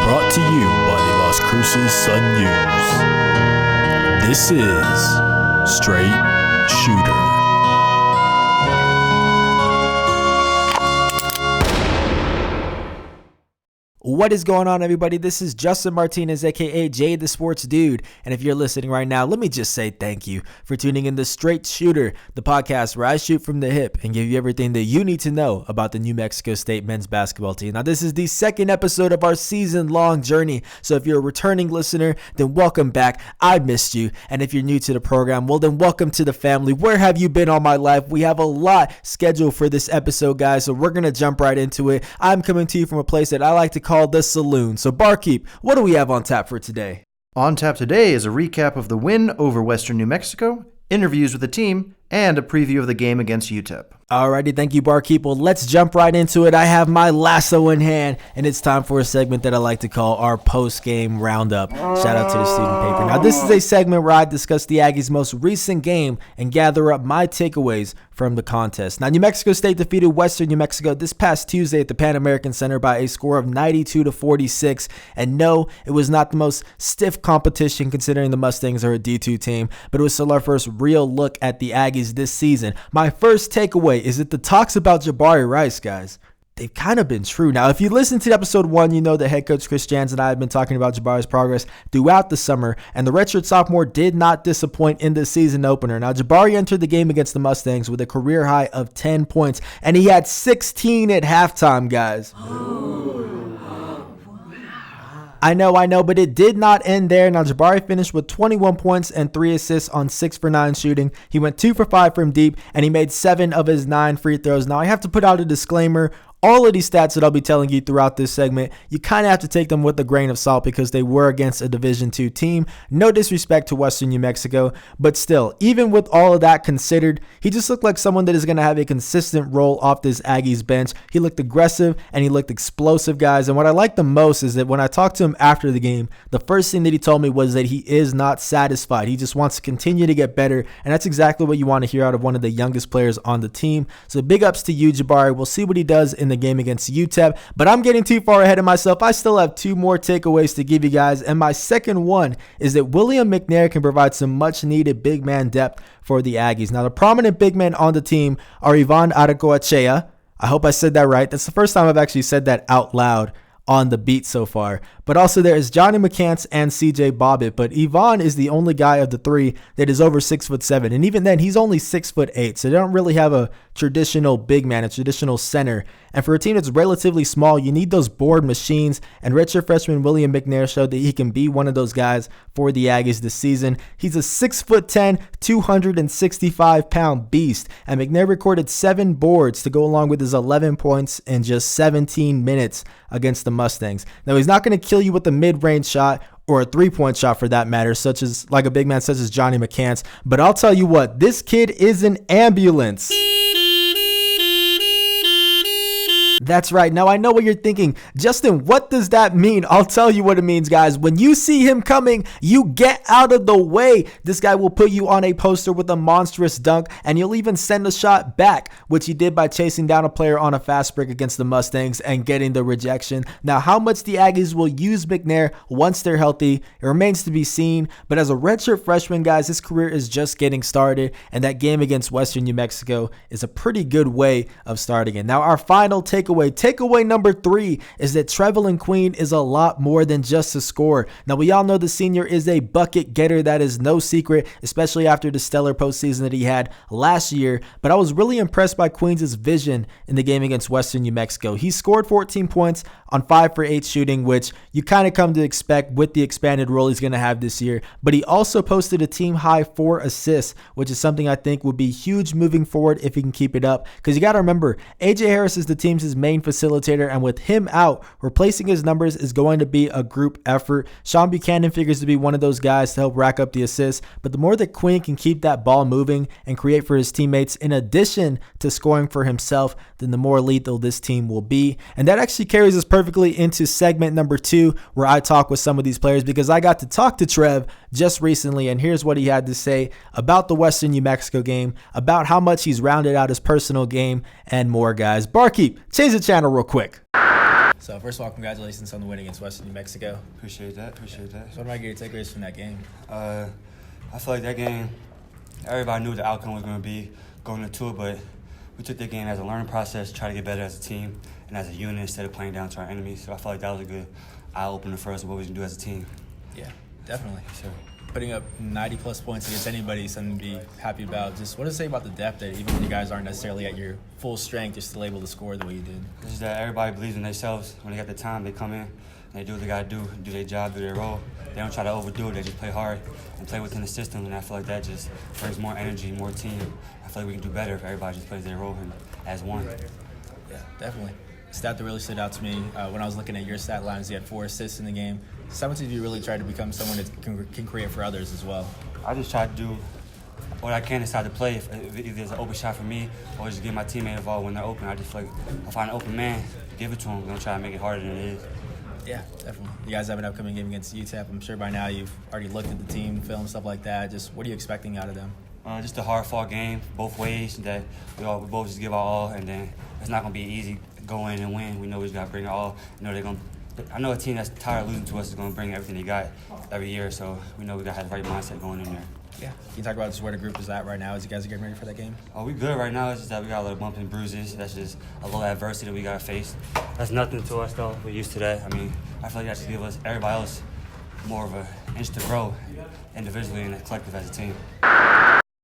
Brought to you by the Las Cruces Sun-News. This is Straight Shooter. What is going on, everybody? This is Justin Martinez, aka Jay the Sports Dude. And if you're listening right now, let me just say thank you for tuning in to Straight Shooter, the podcast where I shoot from the hip and give you everything that you need to know about the New Mexico State men's basketball team. Now, this is the second episode of our season-long journey. So if you're a returning listener, then welcome back. I missed you. And if you're new to the program, well, then welcome to the family. Where have you been all my life? We have a lot scheduled for this episode, guys. So we're going to jump right into it. I'm coming to you from a place that I like to call the Saloon. So Barkeep, what do we have on tap for today? On tap today is a recap of the win over Western New Mexico, interviews with the team, and a preview of the game against UTEP. Alrighty, thank you, Barkeep. Well, let's jump right into it. I have my lasso in hand, and it's time for a segment that I like to call our post-game roundup. Shout out to the student paper. Now, this is a segment where I discuss the Aggies' most recent game and gather up my takeaways from the contest. Now, New Mexico State defeated Western New Mexico this past Tuesday at the Pan American Center by a score of 92-46. And no, it was not the most stiff competition considering the Mustangs are a D2 team, but it was still our first real look at the Aggies this season. My first takeaway is that the talks about Jabari Rice, guys, they've kind of been true. Now, if you listen to episode 1, you know that head coach Chris Jans and I have been talking about Jabari's progress throughout the summer, and the redshirt sophomore did not disappoint in the season opener. Now, Jabari entered the game against the Mustangs with a career high of 10 points, and he had 16 at halftime, guys. I know, but it did not end there. Now, Jabari finished with 21 points and 3 assists on 6 for 9 shooting. He went 2 for 5 from deep, and he made 7 of his 9 free throws. Now, I have to put out a disclaimer. All of these stats that I'll be telling you throughout this segment, you kind of have to take them with a grain of salt because they were against a Division II team. No disrespect to Western New Mexico, but still, even with all of that considered, he just looked like someone that is going to have a consistent role off this Aggies bench. He looked aggressive and he looked explosive, guys. And what I like the most is that when I talked to him after the game, the first thing that he told me was that he is not satisfied. He just wants to continue to get better, and that's exactly what you want to hear out of one of the youngest players on the team. So big ups to you, Jabari. We'll see what he does in the game against UTEP, but I'm getting too far ahead of myself. I still have 2 more takeaways to give you guys, and my second one is that William McNair can provide some much needed big man depth for the Aggies. Now, the prominent big men on the team are Ivan Aragoachea. I hope I said that right. That's the first time I've actually said that out loud on the beat so far. But also there is Johnny McCants and CJ Bobbitt. But Yvonne is the only guy of the 3 that is over 6'7". And even then, he's only 6'8". So they don't really have a traditional big man, a traditional center. And for a team that's relatively small, you need those board machines. And redshirt freshman William McNair showed that he can be one of those guys for the Aggies this season. He's a 6'10", 265-pound beast. And McNair recorded 7 boards to go along with his 11 points in just 17 minutes against the Mustangs. Now, he's not going to kill you with a mid-range shot or a 3-point shot for that matter, such as like a big man such as Johnny McCants. But I'll tell you what, this kid is an ambulance. That's right. Now, I know what you're thinking. Justin, what does that mean? I'll tell you what it means, guys. When you see him coming, you get out of the way. This guy will put you on a poster with a monstrous dunk, and you'll even send a shot back, which he did by chasing down a player on a fast break against the Mustangs and getting the rejection. Now, how much the Aggies will use McNair once they're healthy, it remains to be seen. But as a redshirt freshman, guys, his career is just getting started, and that game against Western New Mexico is a pretty good way of starting it. Now, our final takeaway number 3 is that Trevelyan Queen is a lot more than just a scorer. Now, we all know the senior is a bucket getter. That is no secret, especially after the stellar postseason that he had last year. But I was really impressed by Queens' vision in the game against Western New Mexico. He scored 14 points on 5 for 8 shooting, which you kind of come to expect with the expanded role he's going to have this year. But he also posted a team high 4 assists, which is something I think would be huge moving forward if he can keep it up. Because you got to remember, AJ Harris is the team's main facilitator, and with him out, replacing his numbers is going to be a group effort. Sean Buchanan figures to be one of those guys to help rack up the assists, but the more that Queen can keep that ball moving and create for his teammates in addition to scoring for himself, then the more lethal this team will be. And that actually carries us perfectly into segment number 2, where I talk with some of these players, because I got to talk to Trev just recently, and here's what he had to say about the Western New Mexico game, about how much he's rounded out his personal game, and more, guys. Barkeep, change the channel real quick. So first of all, congratulations on the win against Western New Mexico. Appreciate that. So what are your takeaways from that game? I feel like that game, everybody knew the outcome was going to be going into it, but we took that game as a learning process, try to get better as a team and as a unit instead of playing down to our enemies. So I feel like that was a good eye-opener for us of what we can do as a team. Yeah, definitely. So, putting up 90-plus points against anybody is something to be happy about. Just what does it say about the depth that even when you guys aren't necessarily at your full strength, you're still able to score the way you did? it's just that everybody believes in themselves. When they got the time, they come in, and they do what they got to do their job, do their role. They don't try to overdo it. They just play hard and play within the system, and I feel like that just brings more energy, more team. I feel like we can do better if everybody just plays their role and as one. Yeah, definitely. Stat that really stood out to me when I was looking at your stat lines, you had 4 assists in the game. So how much did you really try to become someone that can create for others as well? I just try to do what I can inside the play. If there's an open shot for me or just get my teammate involved when they're open, I just feel like I find an open man, give it to him. Don't try to make it harder than it is. Yeah, definitely. You guys have an upcoming game against UTEP. I'm sure by now you've already looked at the team, film, stuff like that. Just what are you expecting out of them? Just a hard-fought game, both ways, that we both just give our all, and then it's not going to be easy go in and win. We know we just got to bring it all. I know a team that's tired of losing to us is going to bring everything they got every year, so we know we got to have the right mindset going in there. Yeah. Can you talk about just where the group is at right now as you guys are getting ready for that game? Oh, we good right now. It's just that we got a little bumps and bruises. That's just a little adversity that we got to face. That's nothing to us, though. We're used to that. I mean, I feel like that should give us, everybody else, more of an inch to grow individually and collective as a team.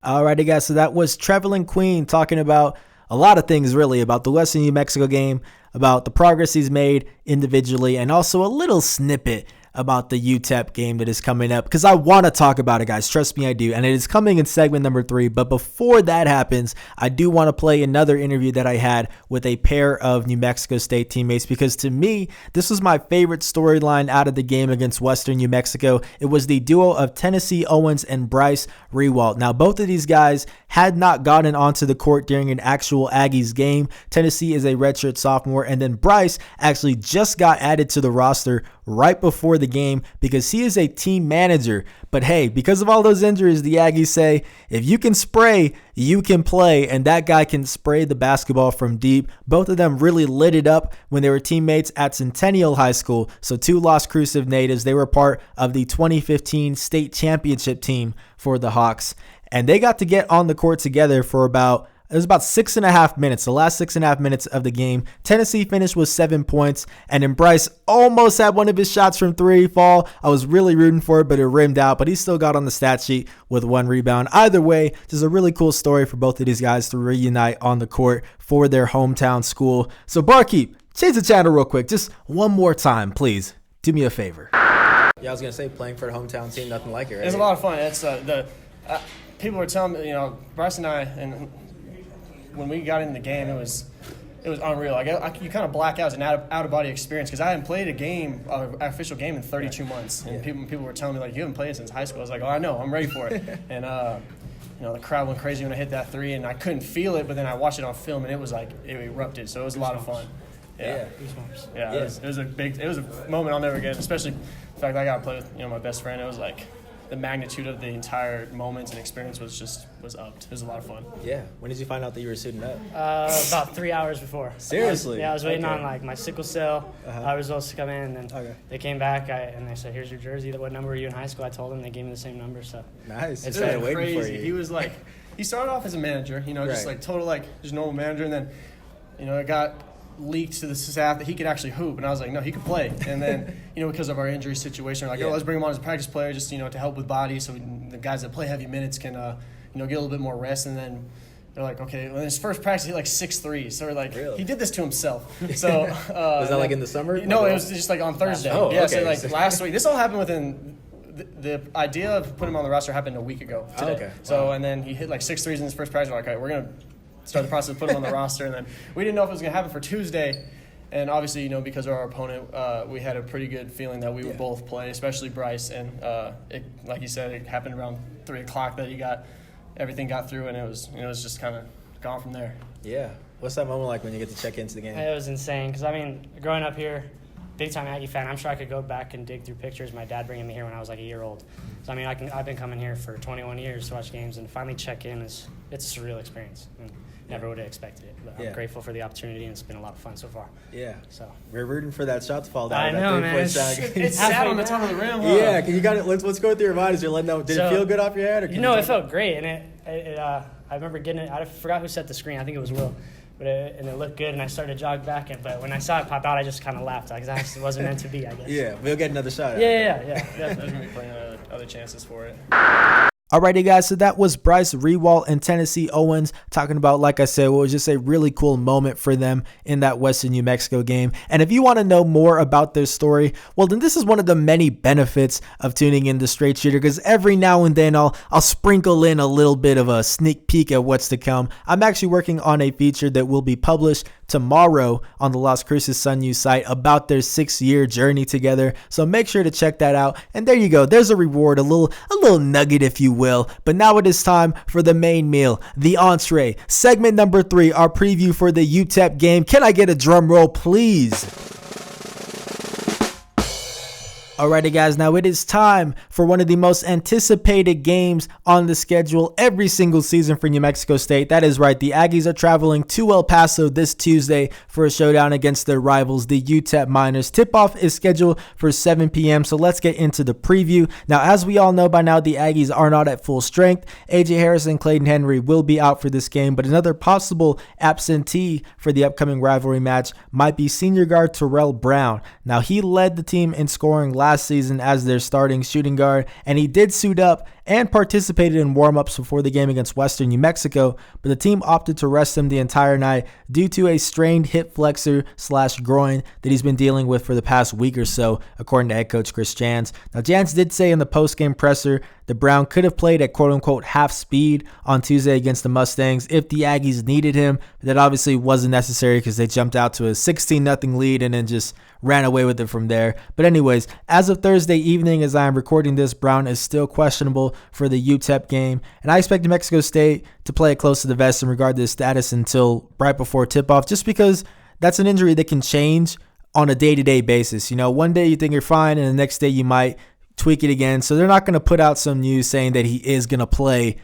Alrighty, guys. So that was Trevelin Queen talking about a lot of things, really, about the Western New Mexico game, about the progress he's made individually, and also a little snippet about the UTEP game that is coming up, because I want to talk about it, guys. Trust me, I do. And it is coming in segment number 3. But before that happens, I do want to play another interview that I had with a pair of New Mexico State teammates, because to me, this was my favorite storyline out of the game against Western New Mexico. It was the duo of Tennessee Owens and Bryce Rewalt. Now, both of these guys had not gotten onto the court during an actual Aggies game. Tennessee is a redshirt sophomore, and then Bryce actually just got added to the roster right before the game because he is a team manager. But hey, because of all those injuries, the Aggies say, if you can spray, you can play, and that guy can spray the basketball from deep. Both of them really lit it up when they were teammates at Centennial High School. So 2 Las Cruces natives, they were part of the 2015 state championship team for the Hawks, and they got to get on the court together for about 6.5 minutes, the last 6.5 minutes of the game. Tennessee finished with 7 points, and then Bryce almost had one of his shots from 3 fall. I was really rooting for it, but it rimmed out, but he still got on the stat sheet with 1 rebound. Either way, just a really cool story for both of these guys to reunite on the court for their hometown school. So Barkeep, change the channel real quick, just one more time, please. Do me a favor. Yeah, I was going to say, playing for the hometown team, nothing like it, right? It's a lot of fun. It's people were telling me, Bryce and I, and when we got in the game, it was unreal. You kind of black out as an out-of-body experience because I hadn't played an official game in 32 months. And people were telling me, like, you haven't played since high school. I was like, oh, I know. I'm ready for it. And, the crowd went crazy when I hit that 3, and I couldn't feel it, but then I watched it on film, and it was like it erupted. So it was a lot of fun. Yeah. It was a moment I'll never get, especially the fact that I got to play with, my best friend. It was like the magnitude of the entire moment and experience was upped. It was a lot of fun. Yeah. When did you find out that you were suiting up? About 3 hours before. Seriously? I was waiting on my sickle cell results to come in, and then they came back and they said, "Here's your jersey. What number were you in high school?" I told them. They gave me the same number. So nice. It's waiting crazy. for you. He was like, he started off as a manager, just like total just normal manager, and then it got leaked to the staff that he could actually hoop, and I was like, no, he could play. And then because of our injury situation, we're like, let's bring him on as a practice player, just to help with body, so the guys that play heavy minutes can get a little bit more rest. And then they're like, okay, well, in his first practice he hit like 6'3", so we're like, really? He did this to himself. So was that like in the summer? No, it was just like on Thursday. Oh, yeah, okay. So like last week. This all happened within the idea of putting him on the roster happened a week ago today. Oh, okay. So and then he hit like 6 threes in his first practice. We're like, all right, we're gonna start the process of putting him on the roster, and then we didn't know if it was gonna happen for Tuesday. And obviously, because of our opponent, we had a pretty good feeling that we would both play, especially Bryce. And like you said, it happened around 3 o'clock that everything got through, and it was just kind of gone from there. Yeah. What's that moment like when you get to check into the game? It was insane because, growing up here, big-time Aggie fan, I'm sure I could go back and dig through pictures. My dad bringing me here when I was like a year old. So, I've been coming here for 21 years to watch games, and finally check in it's a surreal experience. And never would have expected it. But I'm grateful for the opportunity, and it's been a lot of fun so far. Yeah. So we're rooting for that shot to fall down. I know, man. It's sat on the top of the rim, huh? Yeah, you got it. Let's go through your mind as you're letting know. Did it feel good off your head? Or it felt great, and I remember getting it. I forgot who set the screen. I think it was Will. But it looked good, and I started to jog back. But when I saw it pop out, I just kind of laughed because it wasn't meant to be, I guess. Yeah, we'll get another shot. Yeah. There's going to be plenty of other chances for it. Alrighty, guys, so that was Bryce Rewalt and Tennessee Owens talking about, like I said, what was just a really cool moment for them in that Western New Mexico game. And if you want to know more about their story, well, then this is one of the many benefits of tuning in to Straight Shooter, because every now and then I'll sprinkle in a little bit of a sneak peek at what's to come. I'm actually working on a feature that will be published tomorrow on the Las Cruces Sun-News site about their 6-year journey together. So make sure to check that out. And there you go. There's a reward, a little nugget, if you will. But now it is time for the main meal, the entree. Segment number 3, our preview for the UTEP game. Can I get a drum roll, please? Alrighty, guys, now it is time for one of the most anticipated games on the schedule every single season for New Mexico State. That is right, the Aggies are traveling to El Paso this Tuesday for a showdown against their rivals, the UTEP Miners. Tip-off is scheduled for 7 p.m., so let's get into the preview. Now, as we all know by now, the Aggies are not at full strength. A.J. Harris and Clayton Henry will be out for this game, but another possible absentee for the upcoming rivalry match might be senior guard Terrell Brown. Now, he led the team in scoring last season as their starting shooting guard, and he did suit up and participated in warm-ups before the game against Western New Mexico, but the team opted to rest him the entire night due to a strained hip flexor / groin that he's been dealing with for the past week or so, according to head coach Chris Jans. Now, Jans did say in the post-game presser that Brown could have played at quote-unquote half speed on Tuesday against the Mustangs if the Aggies needed him, but that obviously wasn't necessary because they jumped out to a 16-0 lead and then just ran away with it from there. But anyways, as of Thursday evening, as I am recording this, Brown is still questionable for the UTEP game, and I expect New Mexico State to play it close to the vest in regard to his status until right before tip-off, just because that's an injury that can change on a day-to-day basis. You know, one day you think you're fine, and the next day you might tweak it again. So they're not going to put out some news saying that he is going to play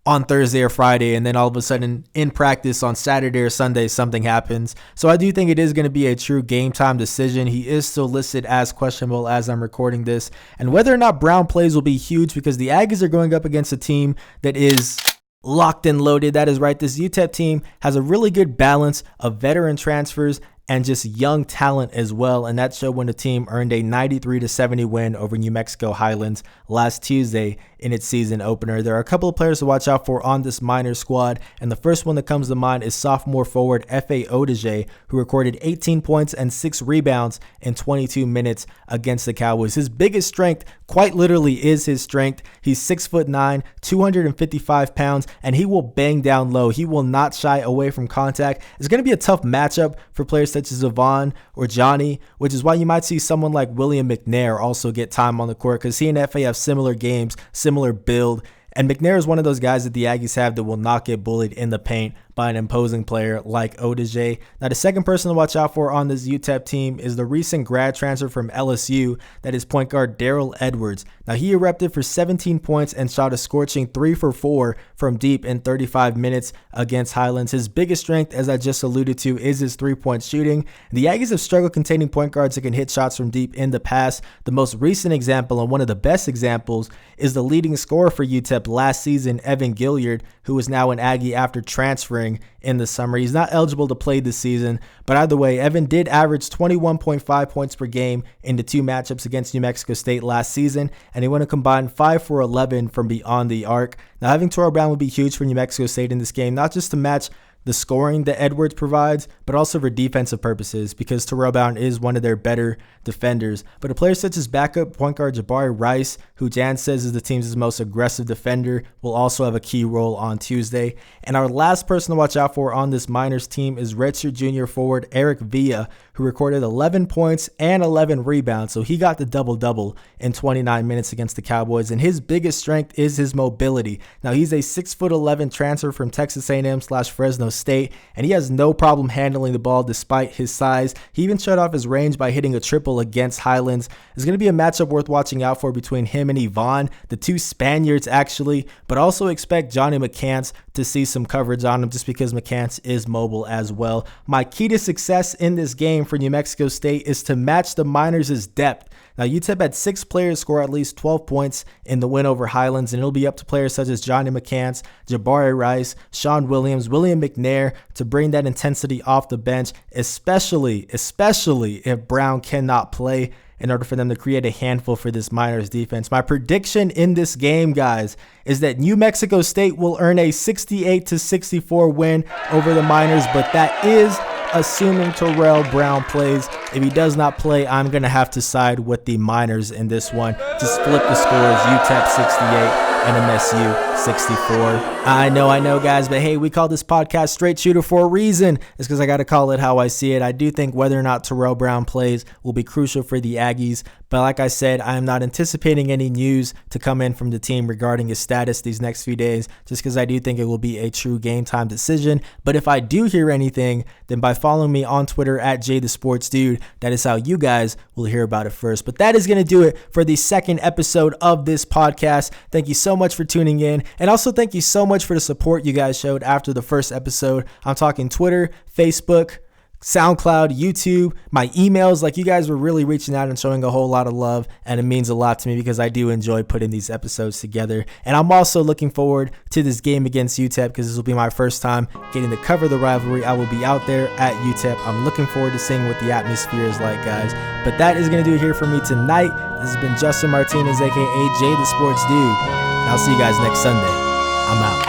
on Thursday or Friday, and then all of a sudden in practice on Saturday or Sunday something happens. So I do think it is going to be a true game time decision. He is still listed as questionable as I'm recording this, and whether or not Brown plays will be huge because the Aggies are going up against a team that is locked and loaded. That is right, this UTEP team has a really good balance of veteran transfers and just young talent as well, and that showed when the team earned a 93-70 win over New Mexico Highlands last Tuesday in its season opener. There are a couple of players to watch out for on this Miners squad, and the first one that comes to mind is sophomore forward F.A. Odaje, who recorded 18 points and 6 rebounds in 22 minutes against the Cowboys. His biggest strength, quite literally, is his strength. He's 6'9", 255 pounds, and he will bang down low. He will not shy away from contact. It's going to be a tough matchup for players such as Yvonne or Johnny, which is why you might see someone like William McNair also get time on the court, because he and F.A. have similar games, similar build, and McNair is one of those guys that the Aggies have that will not get bullied in the paint by an imposing player like Odaje. Now, the second person to watch out for on this UTEP team is the recent grad transfer from LSU, that is point guard Daryl Edwards. Now, he erupted for 17 points and shot a scorching 3 for 4 from deep in 35 minutes against Highlands. His biggest strength, as I just alluded to, is his three-point shooting. The Aggies have struggled containing point guards that can hit shots from deep in the past. The most recent example, and one of the best examples, is the leading scorer for UTEP last season, Evan Gilliard, who is now an Aggie after transferring in the summer. He's not eligible to play this season, but either way, Evan did average 21.5 points per game in the 2 matchups against New Mexico State last season, and he went a combined 5 for 11 from beyond the arc. Now, having Terrell Brown would be huge for New Mexico State in this game, not just to match the scoring that Edwards provides, but also for defensive purposes, because Terrell Brown is one of their better defenders. But a player such as backup point guard Jabari Rice, who Jan says is the team's most aggressive defender, will also have a key role on Tuesday. And our last person to watch out for on this Miners team is redshirt junior forward Eric Villa, who recorded 11 points and 11 rebounds. So he got the double-double in 29 minutes against the Cowboys, and his biggest strength is his mobility. Now, he's a 6'11" transfer from Texas A&M/Fresno State, and he has no problem handling the ball despite his size. He even shut off his range by hitting a triple against Highlands. It's going to be a matchup worth watching out for between him and Yvonne, the two Spaniards actually, but also expect Johnny McCants to see some coverage on him just because McCants is mobile as well. My key to success in this game for New Mexico State is to match the Miners' depth. Now, UTEP had 6 players score at least 12 points in the win over Highlands, and it'll be up to players such as Johnny McCants, Jabari Rice, Sean Williams, William McNair to bring that intensity off the bench, especially if Brown cannot play, in order for them to create a handful for this Miners defense. My prediction in this game, guys, is that New Mexico State will earn a 68-64 win over the Miners, but that is assuming Terrell Brown plays. If he does not play, I'm going to have to side with the Miners in this one. Just flip the scores. UTEP 68, NMSU 64. I know, guys, but hey, we call this podcast Straight Shooter for a reason. It's because I got to call it how I see it. I do think whether or not Terrell Brown plays will be crucial for the Aggies, but like I said, I am not anticipating any news to come in from the team regarding his status these next few days, just because I do think it will be a true game time decision. But if I do hear anything, then by following me on Twitter at JTheSportsDude, that is how you guys will hear about it first. But that is going to do it for the second episode of this podcast. Thank you so much for tuning in, and also thank you so much for the support you guys showed after the first episode. I'm talking Twitter, Facebook, SoundCloud, YouTube, my emails. Like, you guys were really reaching out and showing a whole lot of love, and it means a lot to me because I do enjoy putting these episodes together. And I'm also looking forward to this game against UTEP because this will be my first time getting to cover the rivalry. I will be out there at UTEP. I'm looking forward to seeing what the atmosphere is like, guys. But that is going to do it here for me tonight. This has been Justin Martinez, aka Jay the Sports Dude, and I'll see you guys next Sunday. I'm out.